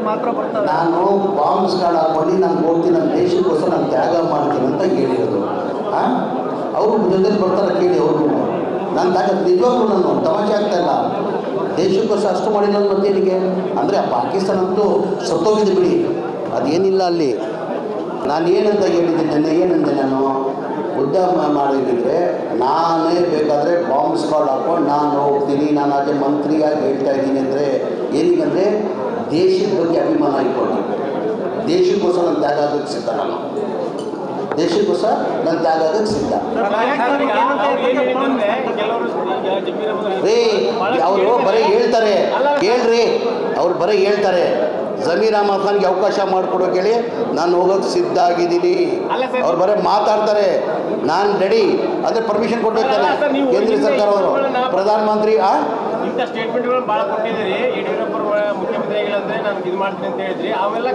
ಮಾತ್ರ ಬರ್ತಾರೆ. ನಾನು ಬಾಂಬ್ ಸ್ಕ್ವಾಡ್ ಹಾಕೊಂಡು ನಾನು ಹೋಗ್ತೀನಿ, ನನ್ನ ದೇಶಕ್ಕೋಸ್ಕರ ನಾನು ತ್ಯಾಗ ಮಾಡ್ತೀನಿ ಅಂತ ಹೇಳಿರೋದು. ಅವರು ಜೊತೆಲಿ ಬರ್ತಾರೆ, ಕೇಳಿ ಅವ್ರಿಗೂ. ನಾನು ನಿಜವಾಗ್ಲೂ ನಾನು ತಮಾಷೆ ಆಗ್ತಾ ಇಲ್ಲ. ದೇಶಕ್ಕೋಸ್ಕರ ಅಷ್ಟು ಮಾಡಿಲ್ಲ ಮತ್ತೇನಿಗೆ ಅಂದರೆ ಪಾಕಿಸ್ತಾನ ಅಂತೂ ಸತ್ತೋಗಿದೆ ಬಿಡಿ, ಅದೇನಿಲ್ಲ ಅಲ್ಲಿ. ನಾನು ಏನಂತ ಹೇಳಿದ್ದೀನಿ, ಏನಂತೆ ನಾನು ಉದ್ಯಮ ಮಾಡಿದ್ರೆ ನಾನೇ ಬೇಕಾದರೆ ಬಾಂಬ್ ಸ್ಕ್ವಾಡ್ ಹಾಕ್ಕೊಂಡು ನಾನು ಹೋಗ್ತೀನಿ, ನಾನು ಅದೇ ಮಂತ್ರಿಯಾಗಿ ಹೇಳ್ತಾ ಇದ್ದೀನಿ ಅಂದರೆ ಏನಿಗಂದರೆ ದೇಶದ ಬಗ್ಗೆ ಅಭಿಮಾನ ಇಟ್ಕೊಂಡು ದೇಶಕ್ಕೋಸ್ಕರ ನಾನು ತ್ಯಾಗ ಆಗೋಕ್ಕೆ ಸಿದ್ಧ. ನಾನು ದೇಶಕ್ಕೋಸ್ಕರ ನಾನು ತ್ಯಾಗ ಆಗೋಕ್ಕೆ ಸಿದ್ಧ. ರೀ ಅವರು ಬರೀ ಹೇಳ್ತಾರೆ, ಹೇಳ್ರಿ, ಅವ್ರು ಬರೀ ಹೇಳ್ತಾರೆ ಜಮೀರ್ ಅಹಮದ್ ಖಾನ್ಗೆ ಅವಕಾಶ ಮಾಡಿಕೊಡೋಕೆ ಹೇಳಿ ನಾನು ಹೋಗೋಕ್ಕೆ ಸಿದ್ಧ ಆಗಿದ್ದೀನಿ. ಅವ್ರು ಬರೀ ಮಾತಾಡ್ತಾರೆ, ನಾನು ರೆಡಿ ಅಂದರೆ ಪರ್ಮಿಷನ್ ಕೊಟ್ಟಿರ್ತಾರೆ ಕೇಂದ್ರ ಸರ್ಕಾರವರು. ಪ್ರಧಾನಮಂತ್ರಿ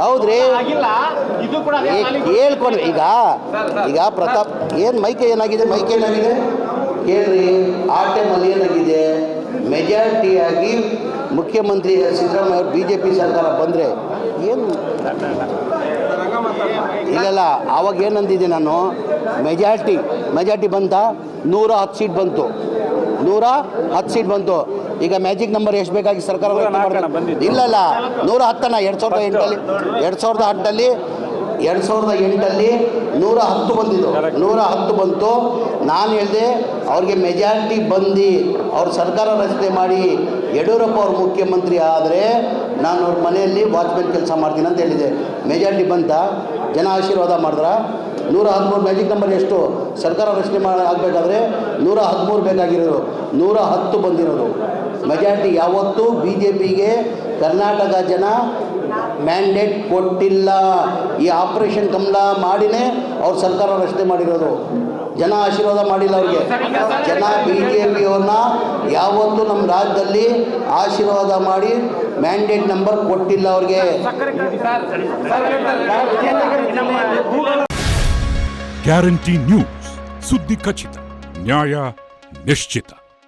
ಹೌದ್ರಿ, ಹೇಳ್ಕೊಂಡ್ರಿ. ಈಗ ಪ್ರತಾಪ್ ಏನು ಮೈಕೆ ಏನಾಗಿದೆ ಕೇಳ್ರಿ. ಆ ಟೈಮಲ್ಲಿ ಏನಾಗಿದೆ, ಮೆಜಾರಿಟಿಯಾಗಿ ಮುಖ್ಯಮಂತ್ರಿ ಸಿದ್ದರಾಮಯ್ಯ ಅವರು BJP ಸರ್ಕಾರ ಬಂದರೆ ಏನು ಇಲ್ಲಲ್ಲ. ಆವಾಗ ಏನಂದಿದ್ದೆ ನಾನು, ಮೆಜಾರಿಟಿ ಬಂತ, 110 ಸೀಟ್ ಬಂತು, 110 ಸೀಟ್ ಬಂತು. ಈಗ ಮ್ಯಾಜಿಕ್ ನಂಬರ್ ಎಷ್ಟು ಬೇಕಾಗಿ ಸರ್ಕಾರ ಇಲ್ಲಲ್ಲ, 110 2008 2008 110 ಬಂದಿದ್ದು, 110 ಬಂತು. ನಾನು ಹೇಳಿದೆ ಅವ್ರಿಗೆ ಮೆಜಾರಿಟಿ ಬಂದು ಅವ್ರ ಸರ್ಕಾರ ರಚನೆ ಮಾಡಿ ಯಡಿಯೂರಪ್ಪ ಅವ್ರ ಮುಖ್ಯಮಂತ್ರಿ ಆದರೆ ನಾನು ಅವ್ರ ಮನೆಯಲ್ಲಿ ವಾಚ್ಮೆನ್ ಕೆಲಸ ಮಾಡ್ತೀನಿ ಅಂತ ಹೇಳಿದೆ. ಮೆಜಾರಿಟಿ ಬಂತ, ಜನ ಆಶೀರ್ವಾದ ಮಾಡಿದ್ರ. 113 ಮ್ಯಾಜಿಕ್ ನಂಬರ್ ಎಷ್ಟು ಸರ್ಕಾರ ರಚನೆ ಆಗಬೇಕಾದ್ರೆ 113 ಬೇಕಾಗಿರೋದು, 110 ಬಂದಿರೋದು. ಮೆಜಾರಿಟಿ ಯಾವತ್ತೂ BJPಗೆ ಕರ್ನಾಟಕ ಜನ ಮ್ಯಾಂಡೇಟ್ ಕೊಟ್ಟಿಲ್ಲ. ಈ ಆಪರೇಷನ್ ಕಮಲ ಮಾಡಿನೇ ಅವ್ರ ಸರ್ಕಾರ ರಚನೆ ಮಾಡಿರೋದು. ಜನ ಆಶೀರ್ವಾದ ಮಾಡಿಲ್ಲ ಅವ್ರಿಗೆ. ಜನ BJPಯವ್ರನ್ನ ಯಾವತ್ತೂ ನಮ್ಮ ರಾಜ್ಯದಲ್ಲಿ ಆಶೀರ್ವಾದ ಮಾಡಿ ಮ್ಯಾಂಡೇಟ್ ನಂಬರ್ ಕೊಟ್ಟಿಲ್ಲ ಅವ್ರಿಗೆ. ಗ್ಯಾರಂಟಿ ನ್ಯೂಸ್, ಸುದ್ದಿ ಖಚಿತ, ನ್ಯಾಯ ನಿಶ್ಚಿತ.